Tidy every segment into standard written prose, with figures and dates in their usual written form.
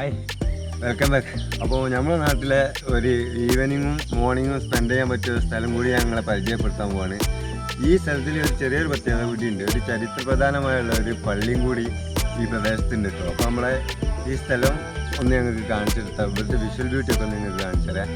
Hi, welcome back. അപ്പോൾ നമ്മുടെ നാട്ടിലെ ഒരു ഈവനിങ്ങും മോർണിംഗും സ്പെൻഡ് ചെയ്യാൻ പറ്റിയ ഒരു സ്ഥലം കൂടി ഞങ്ങളെ പരിചയപ്പെടുത്താൻ പോവാണ്. ഈ സ്ഥലത്തിൽ ഒരു ചെറിയൊരു പ്രത്യേകത കൂടിയുണ്ട്. ഒരു ചരിത്രപ്രധാനമായുള്ള ഒരു പള്ളിയും കൂടി ഈ പ്രദേശത്തുണ്ട് കേട്ടോ. അപ്പോൾ നമ്മളെ ഈ സ്ഥലം ഒന്ന് ഞങ്ങൾക്ക് കാണിച്ചെടുത്താൽ ഇവിടുത്തെ വിഷ്വൽ ബ്യൂട്ടി ഒക്കെ നിങ്ങൾക്ക് കാണിച്ചു തരാം.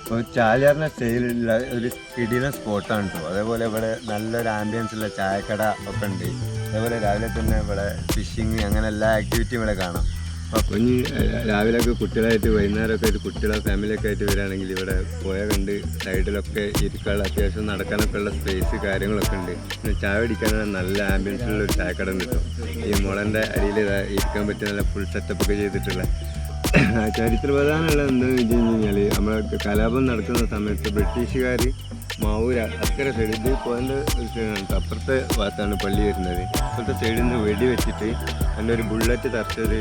അപ്പോൾ ചാലിയാറിൻ്റെ സ്റ്റൈലുള്ള ഒരു കിടിലൻ സ്പോട്ടാണ് കേട്ടോ. അതേപോലെ ഇവിടെ നല്ലൊരു ആംബിയൻസുള്ള ചായക്കട ഒക്കെ ഉണ്ട്. അതേപോലെ രാവിലെ തന്നെ ഇവിടെ ഫിഷിങ് അങ്ങനെ എല്ലാ ആക്ടിവിറ്റിയും ഇവിടെ കാണാം. അപ്പോൾ ഇനി രാവിലെയൊക്കെ കുട്ടികളായിട്ട് വൈകുന്നേരമൊക്കെ ആയിട്ട് കുട്ടികളെ ഫാമിലിയൊക്കെ ആയിട്ട് വരികയാണെങ്കിൽ ഇവിടെ പുഴ കണ്ട് സൈഡിലൊക്കെ ഇരിക്കാനുള്ള അത്യാവശ്യം നടക്കാനൊക്കെ ഉള്ള സ്പേസ് കാര്യങ്ങളൊക്കെ ഉണ്ട്. പിന്നെ ചായ കുടിക്കാനുള്ള നല്ല ആംബിയൻസുള്ള ഒരു ചായക്കട ഉണ്ട് കേട്ടോ. ഈ മുളൻ്റെ അടിയിൽ ഇരിക്കാൻ പറ്റിയ നല്ല ഫുൾ സെറ്റപ്പൊക്കെ ചെയ്തിട്ടുള്ള ചരിത്രപ്രധാനമുള്ള എന്താണെന്ന് വെച്ച് കഴിഞ്ഞാൽ നമ്മളെ കലാപം നടക്കുന്ന സമയത്ത് ബ്രിട്ടീഷുകാർ മാവൂർ അക്കരെ സൈഡ് ഇത് പോയിൻ്റെ അപ്പുറത്തെ ഭാഗത്താണ് പള്ളി വരുന്നത്. അപ്പുറത്തെ സൈഡിൽ നിന്ന് വെടി വെച്ചിട്ട് അതിൻ്റെ ഒരു ബുള്ളറ്റ് തറച്ചൊരു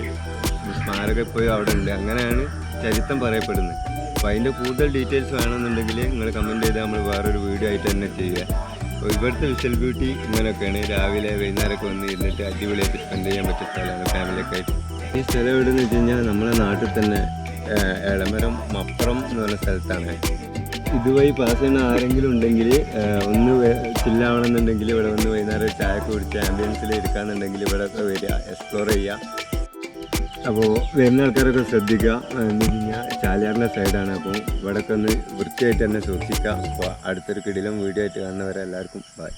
സ്മാരകം പോയി അവിടെ ഉണ്ട്. അങ്ങനെയാണ് ചരിത്രം പറയപ്പെടുന്നത്. അപ്പോൾ അതിൻ്റെ കൂടുതൽ ഡീറ്റെയിൽസ് വേണമെന്നുണ്ടെങ്കിൽ നിങ്ങൾ കമൻറ്റ് ചെയ്താൽ നമ്മൾ വേറൊരു വീഡിയോ ആയിട്ട് തന്നെ ചെയ്യുക. അപ്പോൾ ഇവിടുത്തെ വിഷ്വൽ ബ്യൂട്ടി ഇങ്ങനെയൊക്കെയാണ്. രാവിലെ വൈകുന്നേരമൊക്കെ വന്ന് ഇരുന്നിട്ട് അടിപൊളിയായിട്ട് സ്പെൻഡ് ചെയ്യാൻ പറ്റിയ സ്ഥലമാണ് ഫാമിലിയൊക്കെ ആയിട്ട്. ഈ സ്ഥലം എവിടെയെന്ന് വെച്ച് കഴിഞ്ഞാൽ നമ്മുടെ നാട്ടിൽ തന്നെ എളമരം മപ്പുറം എന്ന് പറഞ്ഞ സ്ഥലത്താണ്. ഇതുവഴി പാസ് ചെയ്യുന്ന ആരെങ്കിലും ഉണ്ടെങ്കിൽ ഒന്ന് ചില്ലാവണമെന്നുണ്ടെങ്കിൽ ഇവിടെ വന്ന് വൈകുന്നേരം ചായ കുടിച്ച് ആംബിയൻസിൽ ഇരിക്കാന്നുണ്ടെങ്കിൽ ഇവിടെ ഒക്കെ വരിക, എക്സ്പ്ലോർ ചെയ്യുക. അപ്പോൾ വരുന്ന ആൾക്കാരൊക്കെ ശ്രദ്ധിക്കുക. എന്ന് വെച്ച് കഴിഞ്ഞാൽ ചാലിയാറിൻ്റെ സൈഡാണ്. അപ്പോൾ ഇവിടെയൊക്കെ ഒന്ന് വൃത്തിയായിട്ട് തന്നെ സൂക്ഷിക്കുക. അപ്പോൾ അടുത്തൊരു കിടിലം വീഡിയോ ആയിട്ട് കാണുന്നവരെ എല്ലാവർക്കും ബൈ.